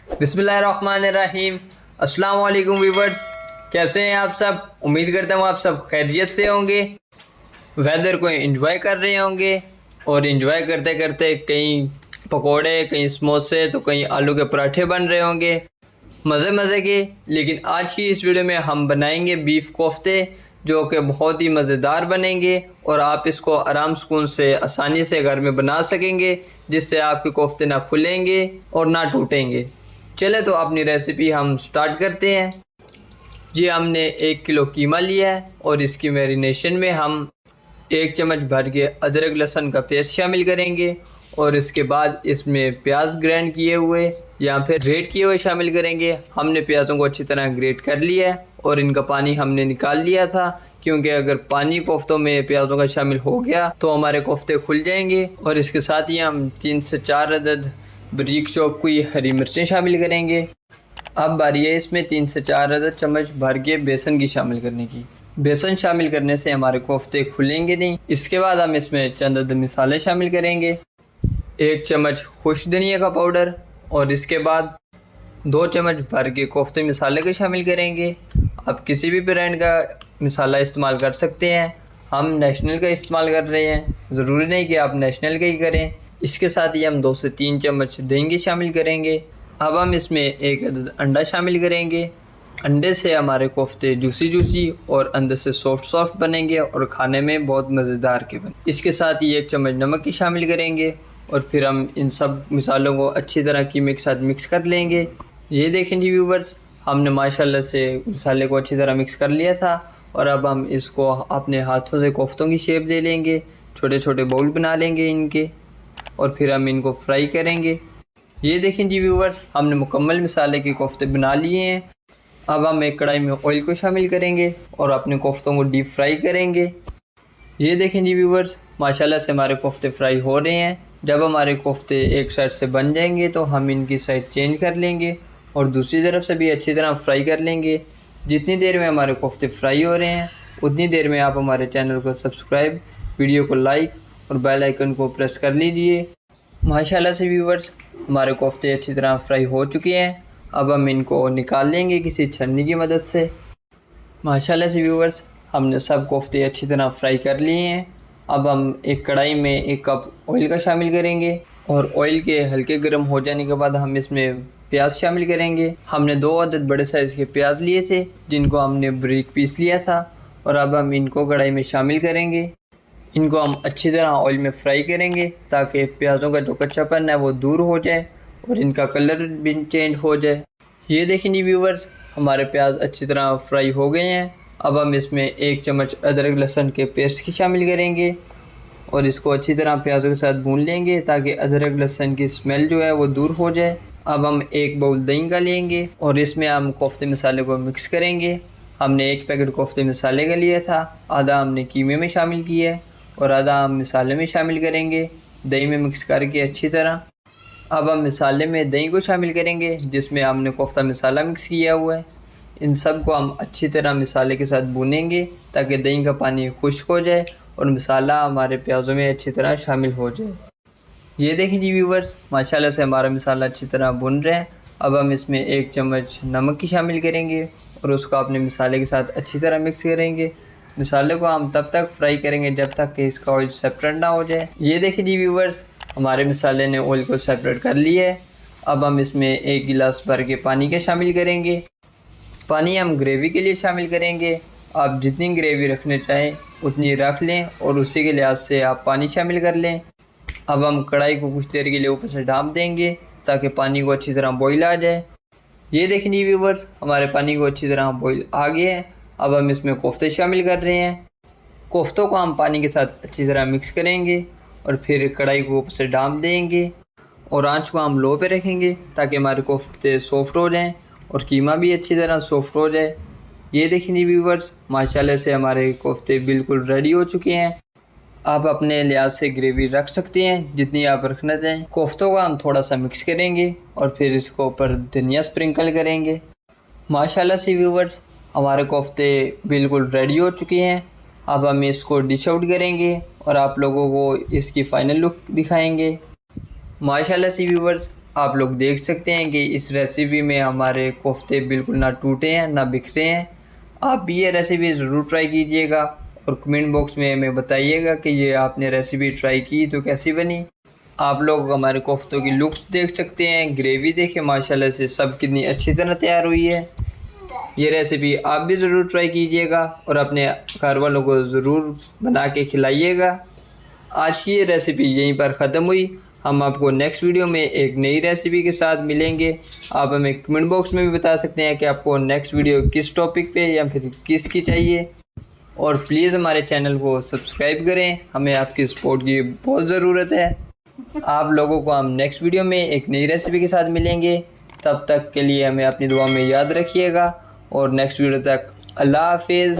बिस्मिल्लाहिर्रहमानिर्रहीम। अस्सलाम वालेकुम व्यूवर्स, कैसे हैं आप सब। उम्मीद करता हूँ आप सब खैरियत से होंगे, वेदर को एंजॉय कर रहे होंगे और एंजॉय करते करते कहीं पकोड़े, कहीं समोसे, तो कहीं आलू के पराठे बन रहे होंगे मज़े मज़े के। लेकिन आज की इस वीडियो में हम बनाएंगे बीफ कोफ्ते, जो कि बहुत ही मज़ेदार बनेंगे और आप इसको आराम सुकून से आसानी से घर में बना सकेंगे, जिससे आपके कोफ्ते ना खुलेंगे और ना टूटेंगे। चले तो अपनी रेसिपी हम स्टार्ट करते हैं। ये हमने 1 किलो कीमा लिया है और इसकी मैरिनेशन में हम 1 चम्मच भर के अदरक लहसुन का पेस्ट शामिल करेंगे और इसके बाद इसमें प्याज ग्राइंड किए हुए या फिर ग्रेट किए हुए शामिल करेंगे। हमने प्याज़ों को अच्छी तरह ग्रेट कर लिया है और इनका पानी हमने निकाल लिया था, क्योंकि अगर पानी कोफ्तों में प्याज़ों का शामिल हो गया तो हमारे कोफ्ते खुल जाएंगे। और इसके साथ ही हम 3 से 4 अदद बारीक चॉप हुई हरी मिर्चें शामिल करेंगे। अब बारी है इसमें 3 से 4 अदद चम्मच भर के बेसन की शामिल करने की। बेसन शामिल करने से हमारे कोफ्ते खुलेंगे नहीं। इसके बाद हम इसमें चंद अदद मसाले शामिल करेंगे। 1 चम्मच खुश्क धनिया का पाउडर और इसके बाद 2 चम्मच भर के कोफ्ते मसाले को शामिल करेंगे। आप किसी भी ब्रांड का मसाला इस्तेमाल कर सकते हैं, हम नेशनल का इस्तेमाल कर रहे हैं, ज़रूरी नहीं कि आप नेशनल का ही करें। इसके साथ ही हम 2 से 3 चम्मच दही शामिल करेंगे। अब हम इसमें 1 अदद अंडा शामिल करेंगे। अंडे से हमारे कोफ्ते जूसी और अंदर से सॉफ्ट बनेंगे और खाने में बहुत मज़ेदार के बने। इसके साथ ही 1 चम्मच नमक की शामिल करेंगे और फिर हम इन सब मसालों को अच्छी तरह कीमे के साथ मिक्स कर लेंगे। ये देखें जी व्यूवर्स, हमने माशाल्लाह से मसाले को अच्छी तरह मिक्स कर लिया था और अब हम इसको अपने हाथों से कोफ्तों की शेप दे लेंगे, छोटे छोटे बाउल बना लेंगे इनके और फिर हम इनको फ्राई करेंगे। ये देखें जी व्यूवर्स, हमने मुकम्मल मसाले के कोफ्ते बना लिए हैं। अब हम एक कढ़ाई में ऑयल को शामिल करेंगे और अपने कोफ्तों को डीप फ्राई करेंगे। ये देखें जी व्यूवर्स, माशाल्लाह से हमारे कोफ्ते फ्राई हो रहे हैं। जब हमारे कोफ्ते एक साइड से बन जाएंगे तो हम इनकी साइड चेंज कर लेंगे और दूसरी तरफ से भी अच्छी तरह फ्राई कर लेंगे। जितनी देर में हमारे कोफ्ते फ्राई हो रहे हैं उतनी देर में आप हमारे चैनल को सब्सक्राइब, वीडियो को लाइक और बेल आइकन को प्रेस कर लीजिए। माशाल्लाह से व्यूवर्स, हमारे कोफ्ते अच्छी तरह फ्राई हो चुके हैं। अब हम इनको निकाल लेंगे किसी छन्नी की मदद से। माशाल्लाह से व्यूवर्स, हमने सब कोफ्ते अच्छी तरह फ्राई कर लिए हैं। अब हम एक कढ़ाई में 1 कप ऑयल का शामिल करेंगे और ऑयल के हल्के गर्म हो जाने के बाद हम इसमें प्याज शामिल करेंगे। हमने 2 अदद बड़े साइज़ के प्याज लिए थे, जिनको हमने बारीक पीस लिया था और अब हम इनको कढ़ाई में शामिल करेंगे। इनको हम अच्छी तरह ऑयल में फ्राई करेंगे ताकि प्याज़ों का जो कच्चापन है वो दूर हो जाए और इनका कलर भी चेंज हो जाए। ये देखें जी व्यूवर्स, हमारे प्याज अच्छी तरह फ्राई हो गए हैं। अब हम इसमें 1 चम्मच अदरक लहसुन के पेस्ट की शामिल करेंगे और इसको अच्छी तरह प्याज़ों के साथ भून लेंगे ताकि अदरक लहसुन की स्मेल जो है वो दूर हो जाए। अब हम 1 बाउल दही का लेंगे और इसमें हम कोफ्ते मसाले को मिक्स करेंगे। हमने 1 पैकेट कोफ्ते मसाले का लिया था, आधा हमने कीमे में शामिल किया है और आधा हम मसाले में शामिल करेंगे, दही में मिक्स करके अच्छी तरह। अब हम मसाले में दही को शामिल करेंगे जिसमें हमने कोफ्ता मसाला मिक्स किया हुआ है। इन सब को हम अच्छी तरह मसाले के साथ भूनेंगे ताकि दही का पानी खुश्क हो जाए और मसाला हमारे प्याज़ों में अच्छी तरह शामिल हो जाए। ये देखें जी व्यूवर्स, माशाल्लाह से हमारा मसाला अच्छी तरह भुन रहा है। अब हम इसमें 1 चम्मच नमक की शामिल करेंगे और उसको अपने मसाले के साथ अच्छी तरह मिक्स करेंगे। मसाले को हम तब तक फ्राई करेंगे जब तक कि इसका ऑयल सेपरेट ना हो जाए। ये देखिए जी व्यूवर्स, हमारे मसाले ने ऑयल को सेपरेट कर लिया है। अब हम इसमें 1 गिलास भर के पानी के शामिल करेंगे। पानी हम ग्रेवी के लिए शामिल करेंगे। आप जितनी ग्रेवी रखना चाहें उतनी रख लें और उसी के लिहाज से आप पानी शामिल कर लें। अब हम कढ़ाई को कुछ देर के लिए ऊपर से ढाँप देंगे ताकि पानी को अच्छी तरह बॉईल आ जाए। ये देखें जी व्यूवर्स, हमारे पानी को अच्छी तरह बॉईल आ गया है। अब हम इसमें कोफ्ते शामिल कर रहे हैं। कोफ्तों को हम पानी के साथ अच्छी तरह मिक्स करेंगे और फिर कढ़ाई को ऊपर से ढाँप देंगे और आंच को हम लो पे रखेंगे ताकि हमारे कोफ्ते सॉफ्ट हो जाएं और कीमा भी अच्छी तरह सॉफ्ट हो जाए। ये देखिए व्यूवर्स, माशाल्लाह से हमारे कोफ्ते बिल्कुल रेडी हो चुके हैं। आप अपने लिहाज से ग्रेवी रख सकते हैं जितनी आप रखना चाहें। कोफ्तों को हम थोड़ा सा मिक्स करेंगे और फिर इसको ऊपर धनिया स्प्रिंकल करेंगे। माशाल्लाह से व्यूवर्स, हमारे कोफ्ते बिल्कुल रेडी हो चुके हैं। अब हम इसको डिश आउट करेंगे और आप लोगों को इसकी फ़ाइनल लुक दिखाएंगे। माशाल्लाह से व्यूवर्स, आप लोग देख सकते हैं कि इस रेसिपी में हमारे कोफ्ते बिल्कुल ना टूटे हैं ना बिखरे हैं। आप भी ये रेसिपी ज़रूर ट्राई कीजिएगा और कमेंट बॉक्स में हमें बताइएगा कि ये आपने रेसिपी ट्राई की तो कैसी बनी। आप लोग हमारे कोफ्तों की लुक्स देख सकते हैं, ग्रेवी देखें माशाल्लाह से सब कितनी अच्छी तरह तैयार हुई है। ये रेसिपी आप भी ज़रूर ट्राई कीजिएगा और अपने घर वालों को ज़रूर बना के खिलाइएगा। आज की ये रेसिपी यहीं पर ख़त्म हुई। हम आपको नेक्स्ट वीडियो में एक नई रेसिपी के साथ मिलेंगे। आप हमें कमेंट बॉक्स में भी बता सकते हैं कि आपको नेक्स्ट वीडियो किस टॉपिक पे या फिर किसकी चाहिए। और प्लीज़ हमारे चैनल को सब्सक्राइब करें, हमें आपकी सपोर्ट की बहुत ज़रूरत है। आप लोगों को हम नेक्स्ट वीडियो में एक नई रेसिपी के साथ मिलेंगे। तब तक के लिए हमें अपनी दुआ में याद रखिएगा और नेक्स्ट वीडियो तक अल्लाह हाफिज़।